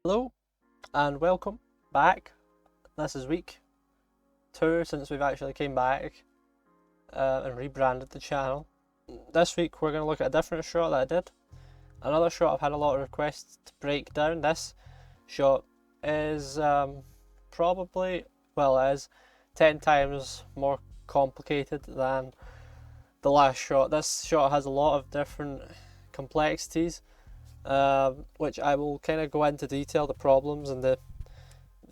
Hello and welcome back. This is week 2 since we've actually came back and rebranded the channel. This week we're going to look at a different shot that I did. Another shot I've had a lot of requests to break down. This shot is probably, well, it is 10 times more complicated than the last shot. This shot has a lot of different complexities, which I will kind of go into detail, the problems and the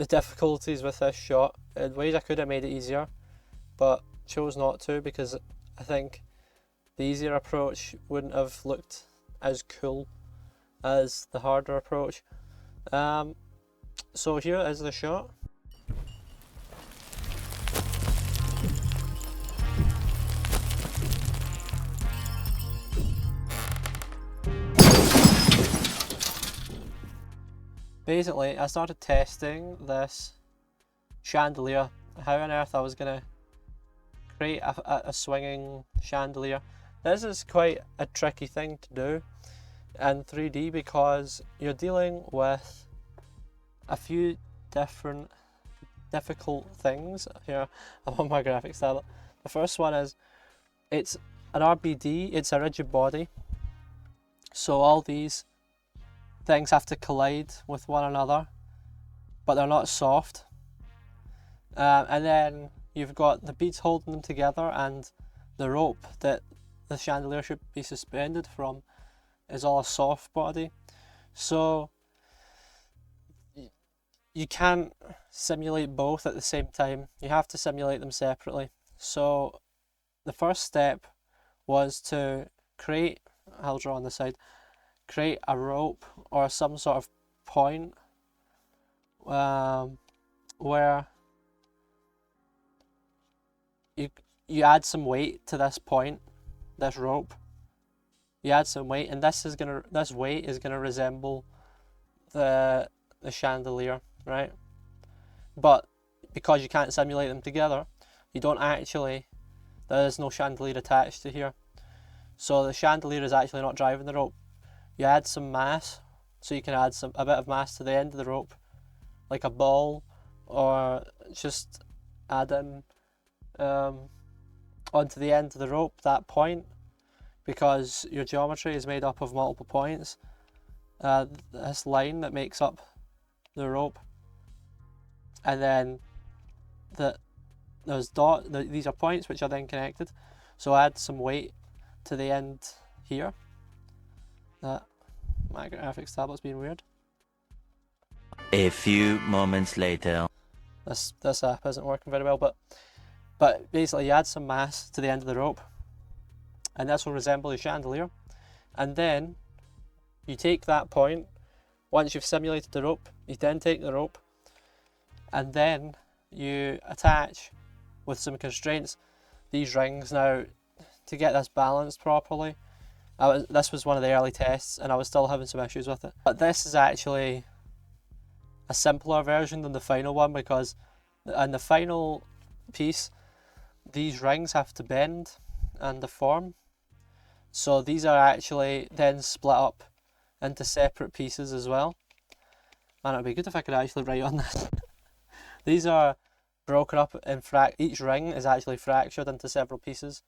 difficulties with this shot in ways I could have made it easier, but chose not to because I think the easier approach wouldn't have looked as cool as the harder approach. So here is the shot. Basically, I started testing this chandelier, how on earth I was going to create a swinging chandelier. This is quite a tricky thing to do in 3D because you're dealing with a few different difficult things. Here, I'm on my graphics tablet. The first one is, it's an RBD, it's a rigid body, so all these things have to collide with one another, but they're not soft. And then you've got the beads holding them together, and the rope that the chandelier should be suspended from is all a soft body. So you can't simulate both at the same time. You have to simulate them separately. So the first step was to create, I'll draw on the side, create a rope or some sort of point where you add some weight to this point, this rope. You add some weight, and this weight is gonna resemble the chandelier, right? But because you can't simulate them together, there is no chandelier attached to here. So the chandelier is actually not driving the rope. You add some mass, so you can add a bit of mass to the end of the rope, like a ball, or just add in onto the end of the rope that point, because your geometry is made up of multiple points. This line that makes up the rope, and then these are points which are then connected. So add some weight to the end here. My graphics tablet's being weird. A few moments later. This app isn't working very well, but basically you add some mass to the end of the rope, and this will resemble a chandelier. And then you take that point, once you've simulated the rope, you then take the rope, and then you attach with some constraints these rings. Now, to get this balanced properly, this was one of the early tests and I was still having some issues with it. But this is actually a simpler version than the final one, because in the final piece, these rings have to bend and deform. So these are actually then split up into separate pieces as well. Man, it would be good if I could actually write on this. These are broken up in each ring is actually fractured into several pieces,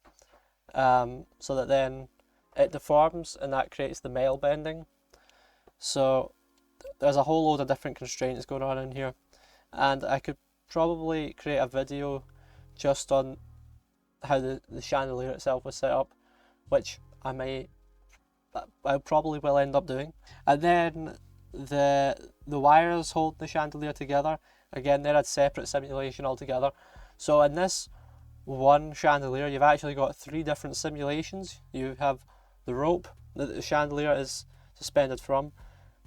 so that then it deforms, and that creates the male bending. So there's a whole load of different constraints going on in here, and I could probably create a video just on how the chandelier itself was set up, which I probably will end up doing. And then the wires hold the chandelier together. Again, they're a separate simulation altogether. So in this one chandelier, you've actually got 3 different simulations. You have the rope that the chandelier is suspended from,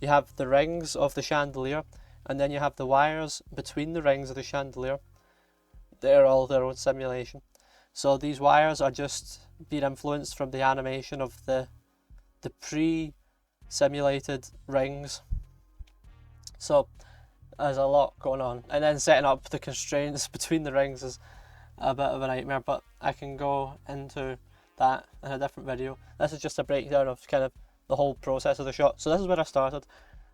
you have the rings of the chandelier, and then you have the wires between the rings of the chandelier. They're all their own simulation. So these wires are just being influenced from the animation of the pre-simulated rings. So there's a lot going on, and then setting up the constraints between the rings is a bit of a nightmare, but I can go into that in a different video. This is just a breakdown of kind of the whole process of the shot. So this is where I started.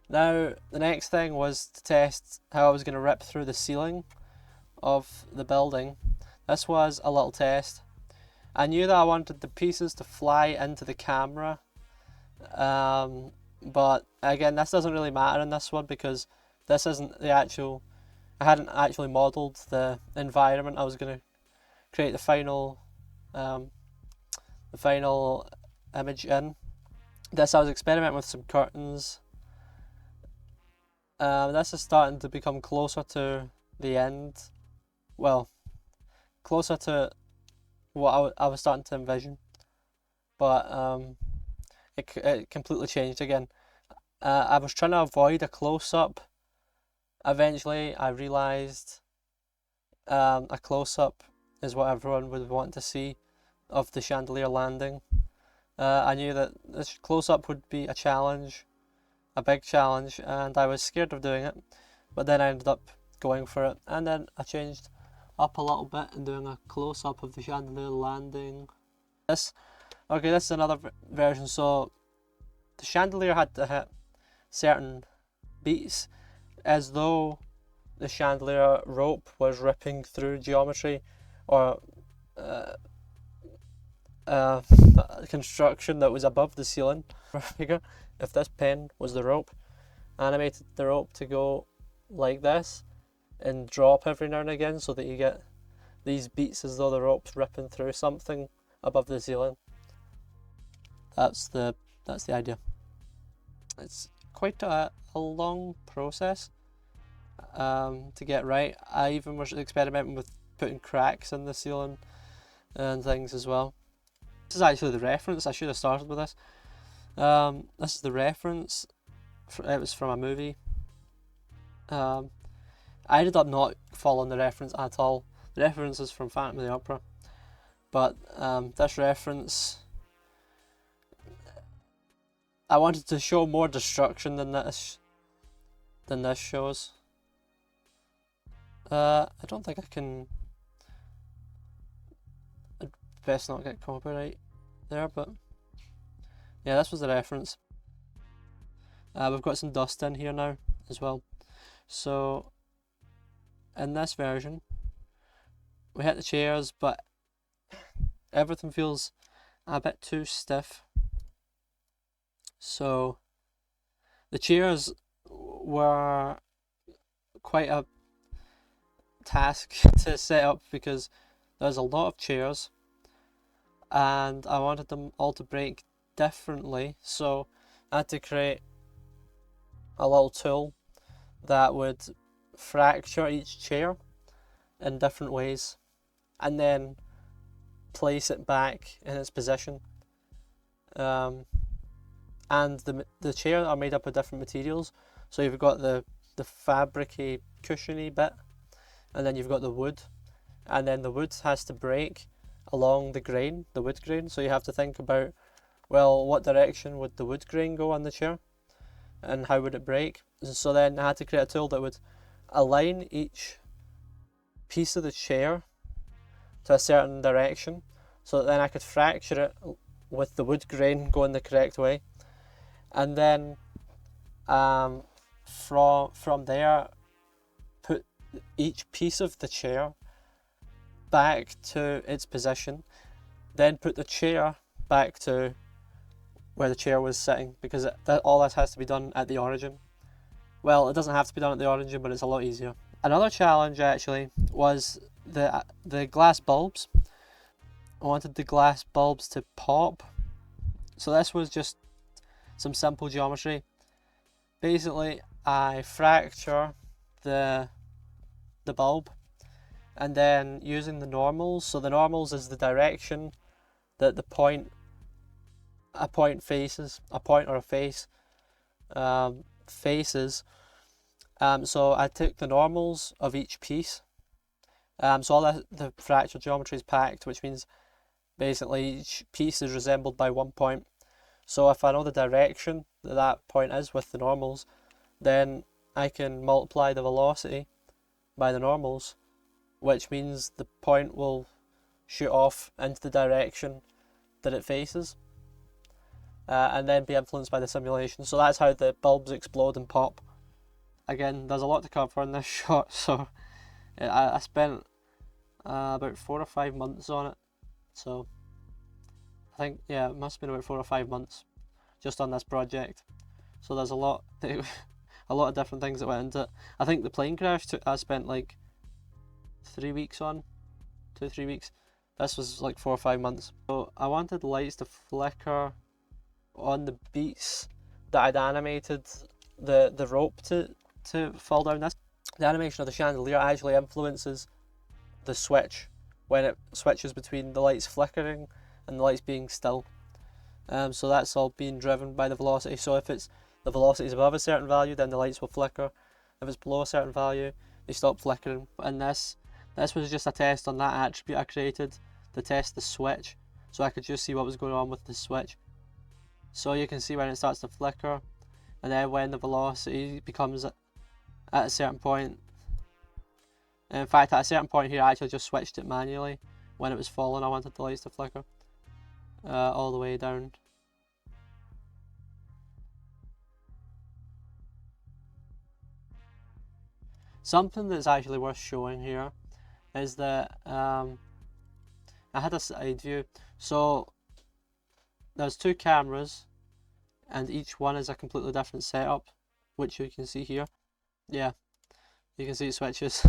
Now, the next thing was to test how I was going to rip through the ceiling of the building. This was a little test. I knew that I wanted the pieces to fly into the camera, but again, this doesn't really matter in this one because this isn't the actual. I hadn't actually modelled the environment I was going to create the final image in. This I was experimenting with some curtains. This is starting to become closer to the end. Well, closer to what I was starting to envision, but it completely changed again. I was trying to avoid a close up. Eventually, I realised a close up is what everyone would want to see of the chandelier landing. I knew that this close up would be a challenge, a big challenge, and I was scared of doing it, but then I ended up going for it, and then I changed up a little bit and doing a close up of the chandelier landing. This is another version. So the chandelier had to hit certain beats as though the chandelier rope was ripping through geometry or construction that was above the ceiling. Figure if this pen was the rope, animated the rope to go like this and drop every now and again so that you get these beats as though the rope's ripping through something above the ceiling. That's the idea. It's quite a long process to get right. I even was experimenting with putting cracks in the ceiling and things as well. This is actually the reference. I should have started with this. This is the reference. It was from a movie. I ended up not following the reference at all. The reference is from Phantom of the Opera, but this reference, I wanted to show more destruction than this shows. I don't think I can. I'd best not get copyright there, but yeah, this was the reference. We've got some dust in here now as well. So in this version, we hit the chairs, but everything feels a bit too stiff. So the chairs were quite a task to set up because there's a lot of chairs and I wanted them all to break differently, so I had to create a little tool that would fracture each chair in different ways and then place it back in its position. And the chairs are made up of different materials. So you've got the fabricy, cushiony bit, and then you've got the wood, and then the wood has to break along the grain, the wood grain. So you have to think about, well, what direction would the wood grain go on the chair, and how would it break? So then I had to create a tool that would align each piece of the chair to a certain direction, so that then I could fracture it with the wood grain going the correct way, and then from there put each piece of the chair back to its position, then put the chair back to where the chair was sitting, because all this has to be done at the origin. Well, it doesn't have to be done at the origin, but it's a lot easier. Another challenge actually was the glass bulbs. I wanted the glass bulbs to pop. So this was just some simple geometry. Basically, I fracture the bulb, and then using the normals. So the normals is the direction that a point faces, a point or a face faces. So I took the normals of each piece. So all the fracture geometry is packed, which means basically each piece is resembled by one point. So if I know the direction that point is with the normals, then I can multiply the velocity by the normals, which means the point will shoot off into the direction that it faces. and then be influenced by the simulation. So that's how the bulbs explode and pop. Again, there's a lot to cover in this shot, so I spent about 4 or 5 months on it. So I think, yeah, it must have been about 4 or 5 months just on this project. So there's a lot of different things that went into it. I think the plane crash I spent like 3 weeks on, 2-3 weeks. This was like 4 or 5 months. So I wanted the lights to flicker on the beats that I'd animated the rope to fall down this. The animation of the chandelier actually influences the switch when it switches between the lights flickering and the lights being still. So that's all being driven by the velocity. So if the velocity is above a certain value, then the lights will flicker. If it's below a certain value, they stop flickering. And this was just a test on that attribute I created to test the switch, so I could just see what was going on with the switch. So you can see when it starts to flicker, and then when the velocity becomes at a certain point. In fact, at a certain point here, I actually just switched it manually. When it was falling, I wanted the lights to flicker all the way down. Something that's actually worth showing here is that I had a side view. So there's 2 cameras, and each one is a completely different setup, which you can see here. Yeah, you can see it switches.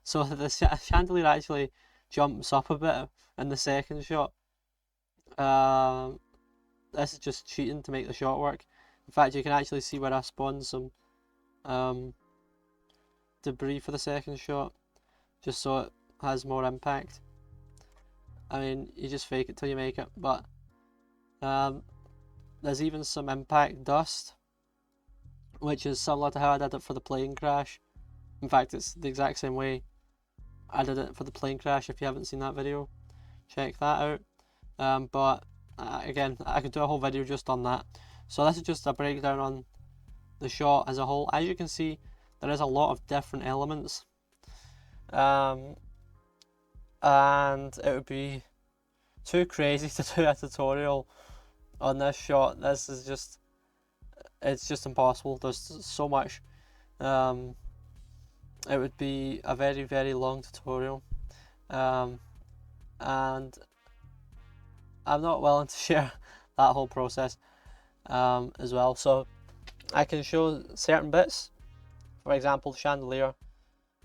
So the chandelier actually jumps up a bit in the second shot. This is just cheating to make the shot work. In fact, you can actually see where I spawned some debris for the second shot, just so it has more impact. I mean, you just fake it till you make it, but there's even some impact dust, which is similar to how I did it for the plane crash. In fact, it's the exact same way I did it for the plane crash. If you haven't seen that video, check that out. But again, I could do a whole video just on that. So this is just a breakdown on the shot as a whole. As you can see, there is a lot of different elements, and it would be too crazy to do a tutorial on this shot. This is it's just impossible. There's so much. It would be a very, very long tutorial, and I'm not willing to share that whole process as well. So I can show certain bits, for example, chandelier,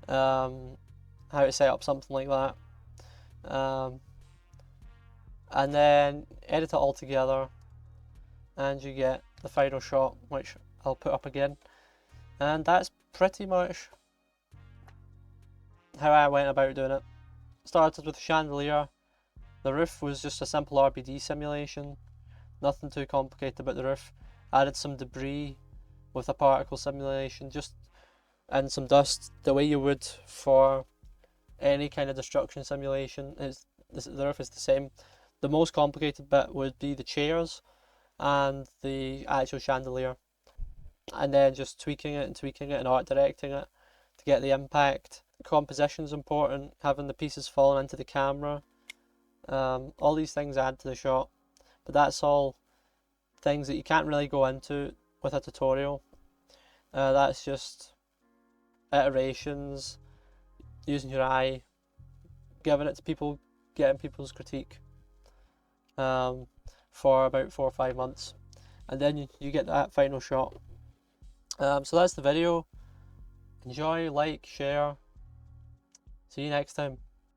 how to set up something like that, and then edit it all together, and you get the final shot, which I'll put up again. And that's pretty much how I went about doing it. Started with the chandelier. The roof was just a simple RBD simulation, nothing too complicated about the roof. Added some debris with a particle simulation, and some dust, the way you would for any kind of destruction simulation. The roof is the same. The most complicated bit would be the chairs and the actual chandelier, and then just tweaking it and art directing it to get the impact. Composition's important, having the pieces falling into the camera. All these things add to the shot, but that's all things that you can't really go into with a tutorial. That's just iterations, using your eye, giving it to people, getting people's critique for about 4 or 5 months, and then you get that final shot. So that's the video. Enjoy, like, share. See you next time.